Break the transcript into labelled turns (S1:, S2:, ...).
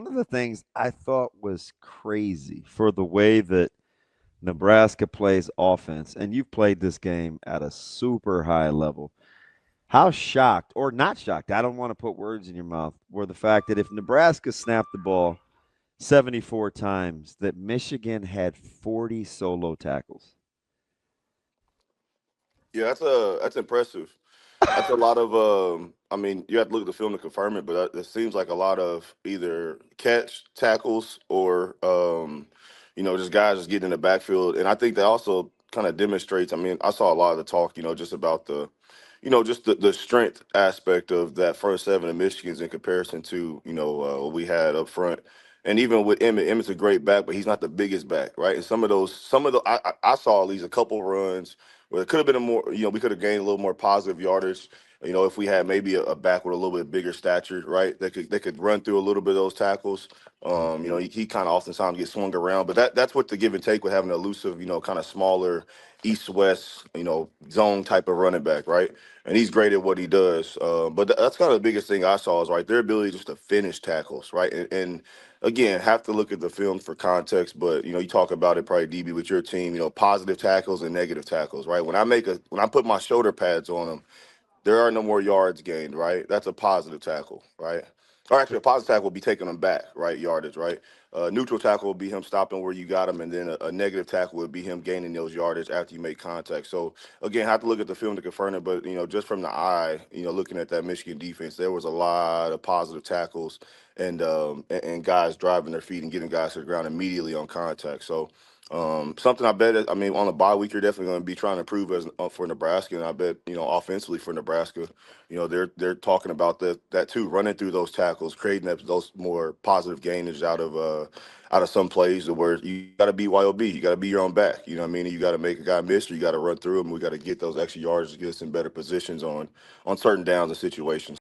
S1: One of the things I thought was crazy for the way that Nebraska plays offense, and you've played this game at a super high level. How shocked, or not shocked, I don't want to put words in your mouth, were the fact that if Nebraska snapped the ball 74 times, that Michigan had 40 solo tackles.
S2: Yeah, that's impressive. That's a lot of. I mean, you have to look at the film to confirm it, but it seems like a lot of either catch tackles or, just guys just getting in the backfield. And I think that also kind of demonstrates. I mean, I saw a lot of the talk, just about just the strength aspect of that front seven of Michigan's in comparison to what we had up front. And even with Emmett's a great back, but he's not the biggest back, right? And I saw at least a couple runs where it could have been a more, we could have gained a little more positive yardage. If we had maybe a back with a little bit bigger stature, right? They could run through a little bit of those tackles. He kind of oftentimes gets swung around, but that's what the give and take with having an elusive, kind of smaller east west, zone type of running back, right? And he's great at what he does. But that's kind of the biggest thing I saw is right their ability just to finish tackles, right? And again, have to look at the film for context. But you talk about it probably DB with your team, positive tackles and negative tackles, right? When I put my shoulder pads on them, there are no more yards gained, right? That's a positive tackle, right? Or actually, a positive tackle would be taking them back, right? Yardage, right? Neutral tackle would be him stopping where you got him, and then a negative tackle would be him gaining those yardage after you make contact. So again, have to look at the film to confirm it, but just from the eye, looking at that Michigan defense, there was a lot of positive tackles and guys driving their feet and getting guys to the ground immediately on contact. So something I bet. I mean, on the bye week, you're definitely going to be trying to improve as for Nebraska, and I bet offensively for Nebraska, they're talking about that too, running through those tackles, creating those more positive gainage out of some plays where you got to be YOB, you got to be your own back. You know what I mean? You got to make a guy miss, or you got to run through him. We got to get those extra yards to get us in better positions on certain downs and situations.